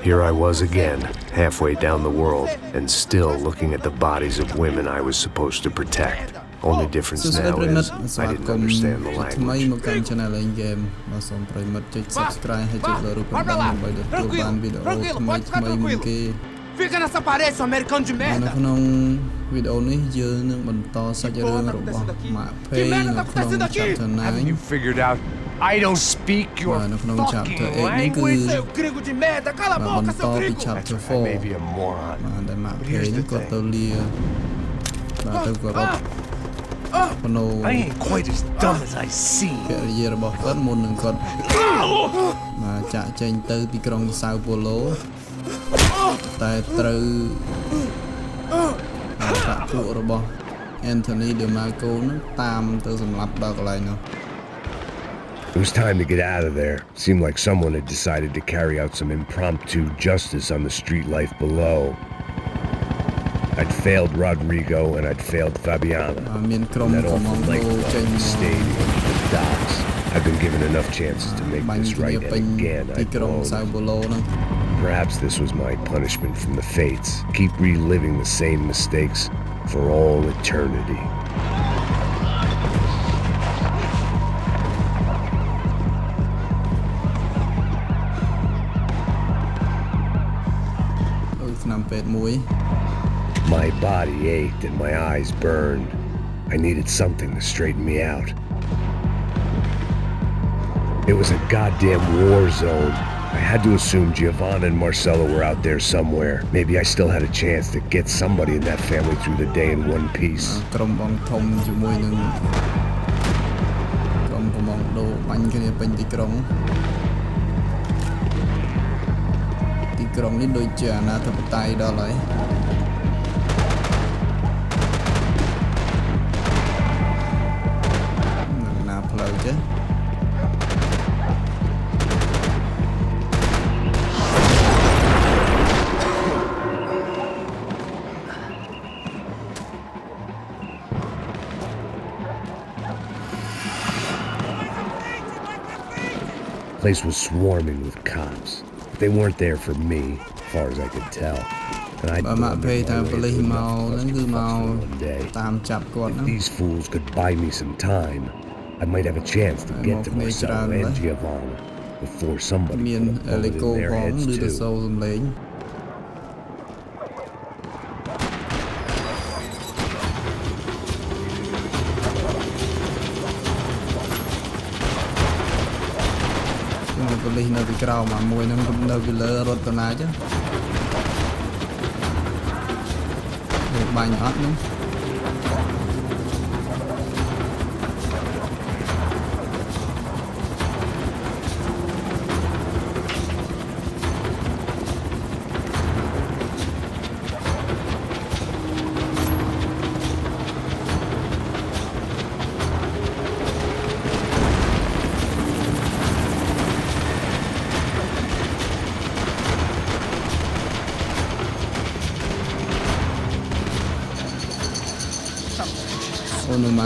Here I was again, halfway down the world, and still looking at the bodies of women I was supposed to protect. Only difference now is I didn't understand the language. មកកាន់ channel LengGame បាទសូមប្រិមិត្តចុច subscribe ហើយចុចរូបកណ្ដឹងដើម្បីទទួលបានវីដេអូថ្មីៗមុនគេ Fica nessa parede, seu americano de នៅ merda. ក្នុងវីដេអូនេះយើងនឹងបន្តសាច់រឿងរបស់ Payne នៅក្នុង chapter 9 You figured out I don't speak your fucking language. Seu gringo de merda, cala a boca, seu gringo. Chapter I 4 may be a moron. បាទដែល Payne នឹងគាត់ទៅលាបាទទៅគោរព I ain't quite as dumb as I seem. កិរិយារបស់គាត់មុននឹងគាត់បាទចាក់ចេញទៅទីក្រុងសាវប៉ូឡូតែត្រូវតាក់ពួករបស់ Anthony DeMarco នឹងតាមទៅសម្លាប់ដល់កន្លែងនោះ It was time to get out of there. Seemed like someone had decided to carry out some impromptu justice on the street life below. I'd failed Rodrigo and I'd failed Fabiana. That awful night club, the stadium, the docks. I've been given enough chances to make this right, and again I'd blown. Perhaps this was my punishment from the fates. Keep reliving the same mistakes for all eternity. My body ached and my eyes burned. I needed something to straighten me out. It was a goddamn war zone. I had to assume Giovanna and Marcelo were out there somewhere. Maybe I still had a chance to get somebody in that family through the day in one piece. The place was swarming with cops, but they weren't there for me, as far as I could tell. And I'd if these fools could buy me some time, I might have a chance to get to Marcelo and Giovanna before somebody put a bullet in their heads too.នៅពីក្រោមមួយនឹងនៅពីលើរត់ទៅណាចឹងបាញ់អត់ហ្នឹង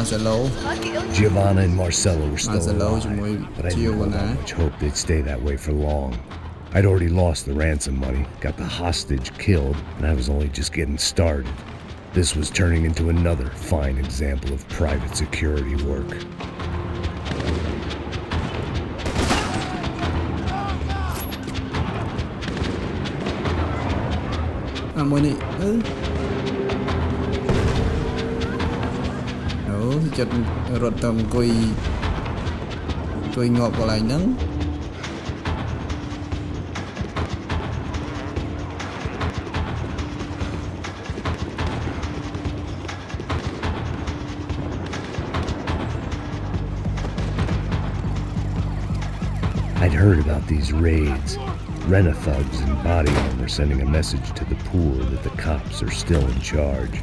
Marcelo. Giovanna and Marcelo were still alive, but I didn't have much hope they'd stay that way for long. I'd already lost the ransom money, got the hostage killed, and I was only just getting started. This was turning into another fine example of private security work. Chất rốt tầm quỳ ngọt vào lại nâng I'd heard about these raids. Rena-thugs in body armor sending a message to the poor that the cops are still in charge.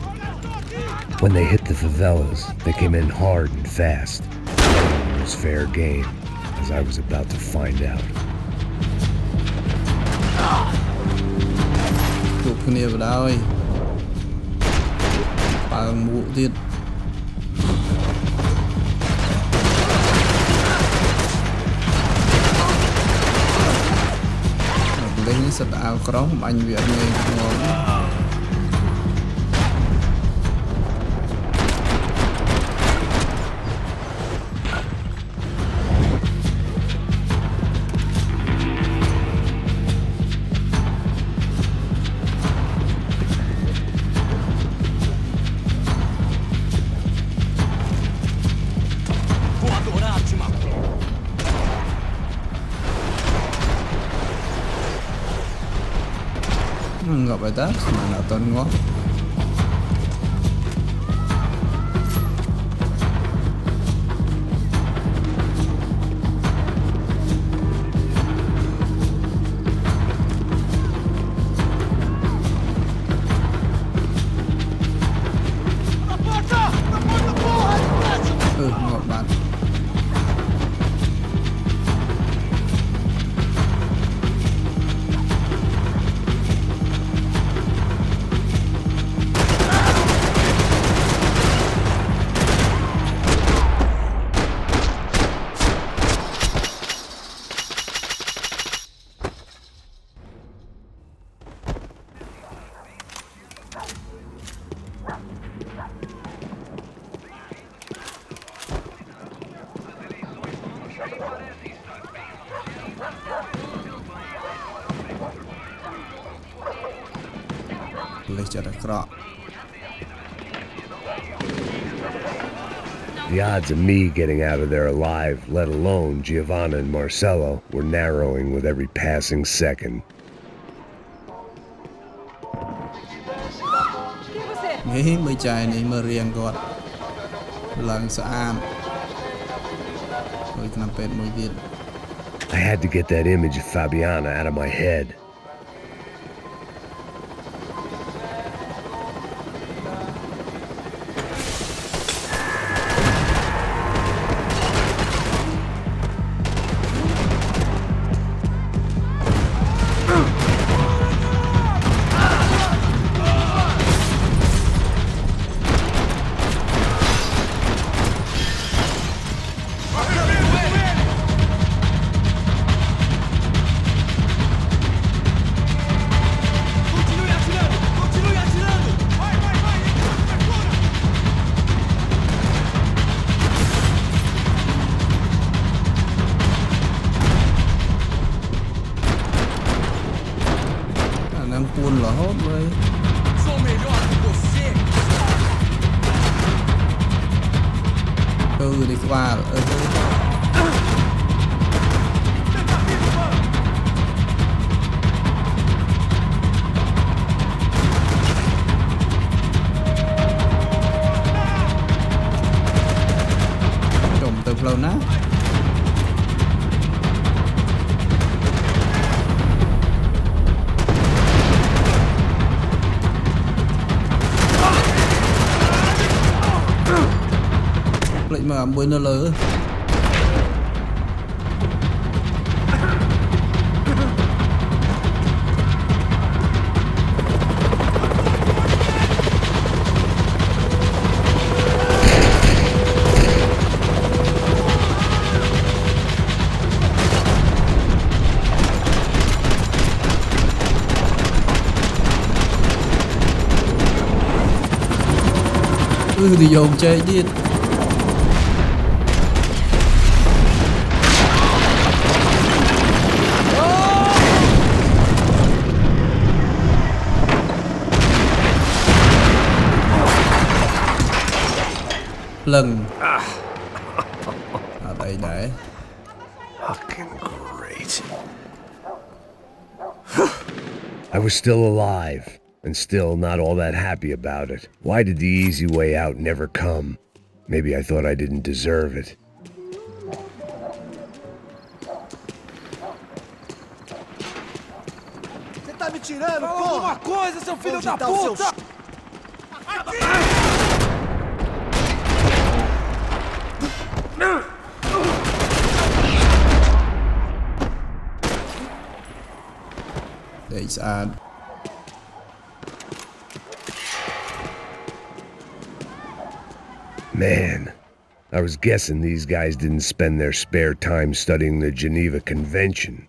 When they hit the favelas, they came in hard and fast. It was fair game, as I was about to find out. នេះសិតអាវក្រោះបាញ់វាអត់ងាយងល់ងាប់ហើយតាស្មានអត់តន់ងាប់ងាប់បាត់លេចចិត្តអាក្រក់ The odds of me getting out of there alive, let alone Giovanna and Marcelo, were narrowing with every passing second. នេះមើលចាយនេះមើលរៀងគាត់ឡើងស្អាតហើយឆ្នាំពេទ្យមួយទៀត I had to get that image of Fabiana out of my head. Sou melhor que você. នេះក្បាលចុំទៅផ្លូវណាភ្លេចមើលមួយនៅលើនិយមចេកទៀតលឹងអត់អីដែរ Fucking great. I was still alive, and still not all that happy about it. Why did the easy way out never come? Maybe I thought I didn't deserve it. Você tá me tirando, porra! Alguma coisa, seu filho da puta! Để xa Man, I was guessing these guys didn't spend their spare time studying the Geneva Convention.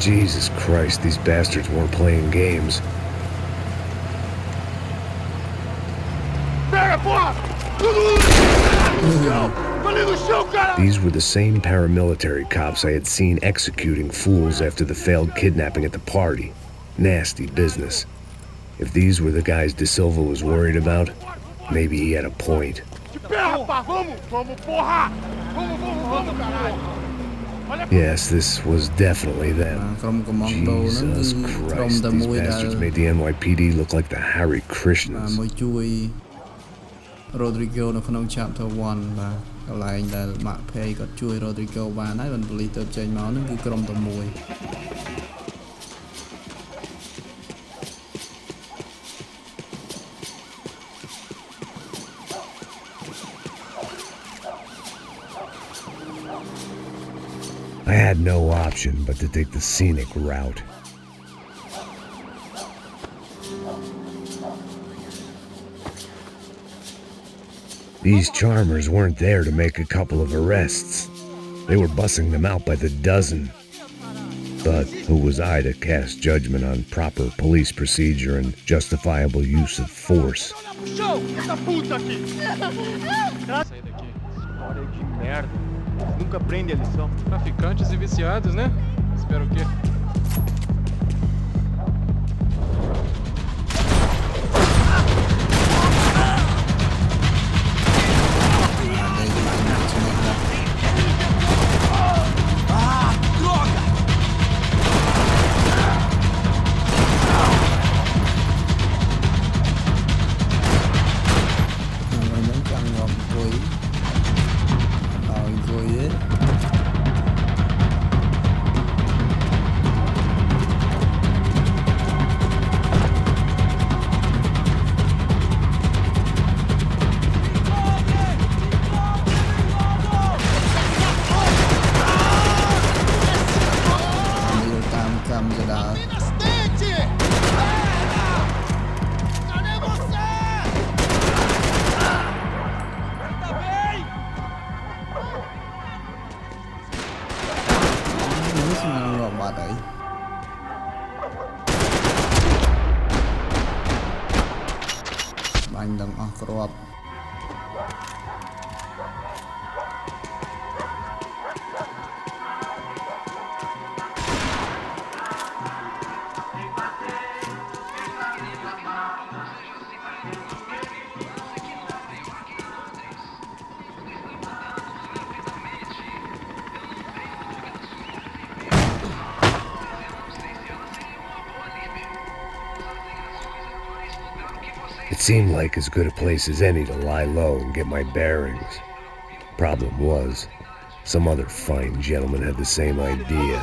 Jesus Christ, these bastards weren't playing games. These were the same paramilitary cops I had seen executing fools after the failed kidnapping at the party. Nasty business. If these were the guys De Silva was worried about, maybe he had a point. Yes, this was definitely them. Jesus Christ, these bastards made the NYPD look like the Hare Krishnas. មួយជួយ Rodrigo នៅក្នុង chapter 1 បាទកន្លែងដែល Mark Pay គាត់ជួយ Rodrigo បានហើយបានប៉ូលីសទៅចេញមកហ្នឹងគឺក្រុមតែមួយ I had no option but to take the scenic route. These charmers weren't there to make a couple of arrests. They were bussing them out by the dozen. But who was I to cast judgment on proper police procedure and justifiable use of force? Nunca aprende a lição. Traficantes e viciados, né? Espero que... It seemed like as good a place as any to lie low and get my bearings. Problem was, some other fine gentleman had the same idea.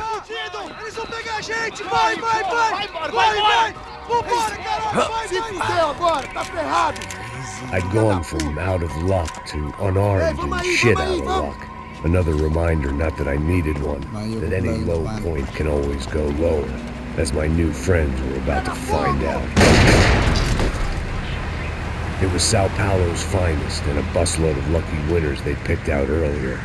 I'd gone from out of luck to unarmed and shit out of luck. Another reminder, not that I needed one, that any low point can always go lower, as my new friends were about to find out. It was Sao Paulo's finest and a busload of lucky winners they'd picked out earlier.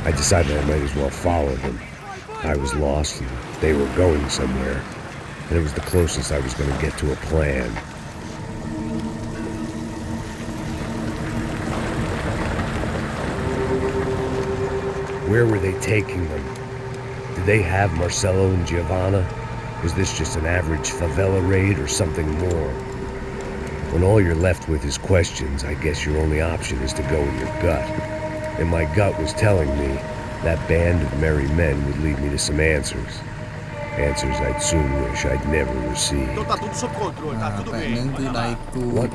I decided I might as well follow them. I was lost and they were going somewhere, and it was the closest I was going to get to a plan. Where were they taking them? Did they have Marcelo and Giovanna? Was this just an average favela raid or something more? When all you're left with is questions, I guess your only option is to go with your gut. And my gut was telling me that band of merry men would lead me to some answers. Answers I'd soon wish I'd never received. What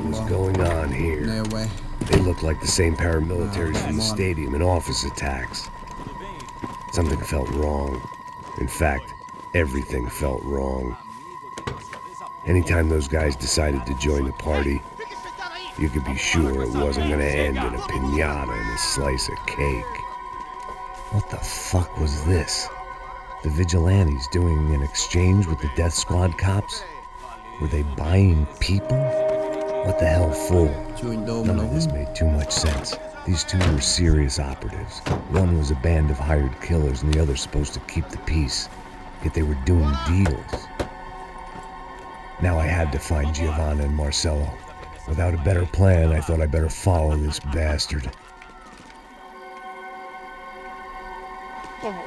was going on here? They looked like the same paramilitaries from the stadium and office attacks. Something felt wrong. In fact, everything felt wrong. Anytime those guys decided to join the party, you could be sure it wasn't going to end in a piñata and a slice of cake. What the fuck was this? The vigilantes doing an exchange with the death squad cops? Were they buying people? What the hell for? None of this made too much sense. These two were serious operatives. One was a band of hired killers and the other supposed to keep the peace. Yet they were doing deals. Now I had to find Giovanna and Marcelo. Without a better plan, I thought I better follow this bastard. Por favor,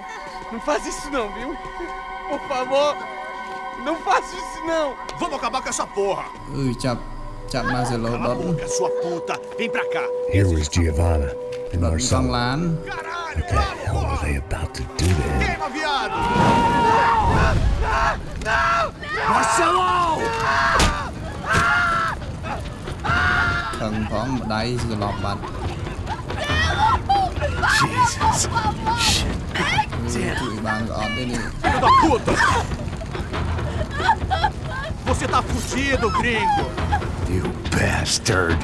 não faz isso não, viu? Por favor, não faça isso não. Vamos acabar com essa porra. Chap Marcelo Cala a đốt boca, sua puta. Vem pra cá. Here was Giovanna and đốt Marcelo. con lán. What the hell were they about to do to him? Queima, viado. Marcelo! Thần phóng mà đáy sự lọt bạch. Jesus. Shit. Tụi bạn gọt đây nè. Filho da puta! Você tá fudido, gringo! You bastard.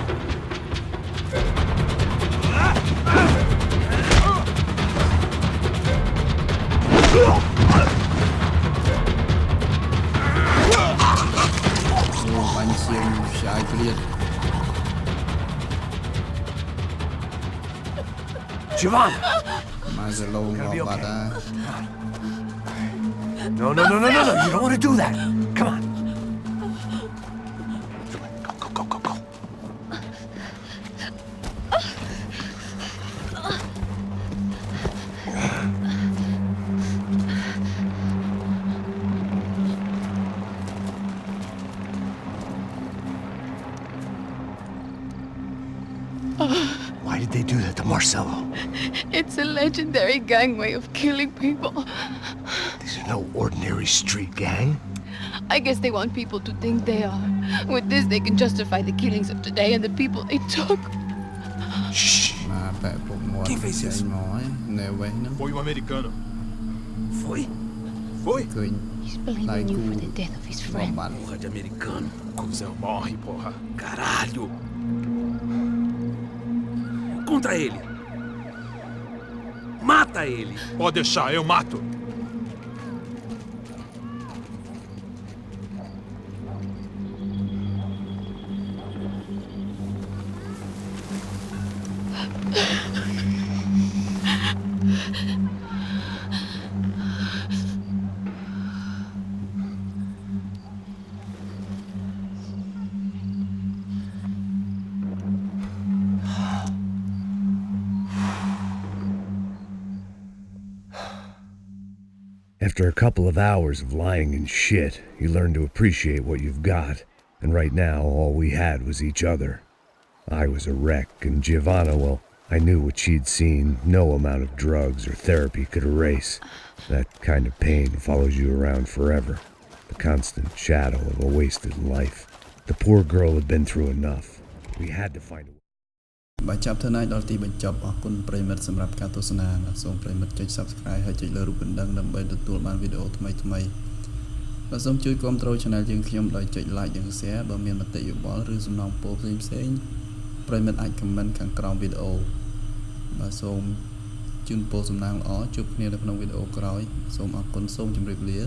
Bánh xiên trái liệt. Giovanna! Marcelo ngọt bạch á. No. You don't want to do that. Come on. Go. Why did they do that to Marcelo? It's a legendary gang way of killing people. These are no ordinary street gang. I guess they want people to think they are. With this, they can justify the killings of today and the people they took. Shh. Mà bẹ phục nguồn Quem fez isso? mỏi. Nêu vấy nó. Foi americano. Foi? Cười. He's blaming Like you who? for the death of his Ngọt friend. bạch. Porra de americano. Cusão morre, porra. Caralho. Contra ele. Mata ele. Pode deixar, eu mato. After a couple of hours of lying and shit, you learn to appreciate what you've got, and right now all we had was each other. I was a wreck, and Giovanna, well, I knew what she'd seen no amount of drugs or therapy could erase. That kind of pain follows you around forever, the constant shadow of a wasted life. The poor girl had been through enough. We had to find a way. បើចាប់ធ្វើណាដល់ទីបញ្ចប់អរគុណប្រិយមិត្តសម្រាប់ការទស្សនាបាទសូមប្រិយមិត្តចុច Subscribe ហើយចុចលើរូបកណ្ដឹងដើម្បីទទួលបានវីដេអូថ្មីៗបាទសូមជួយគាំទ្រ Channel យើងខ្ញុំដោយចុច Like និង Share បើមានមតិយោបល់ឬសំណងពរផ្សេងៗប្រិយមិត្តអាច comment ខាងក្រោមវីដេអូបាទសូមជូនពរសំណាងល្អជួបគ្នានៅក្នុងវីដេអូក្រោយសូមអរគុណសូមជម្រាបលា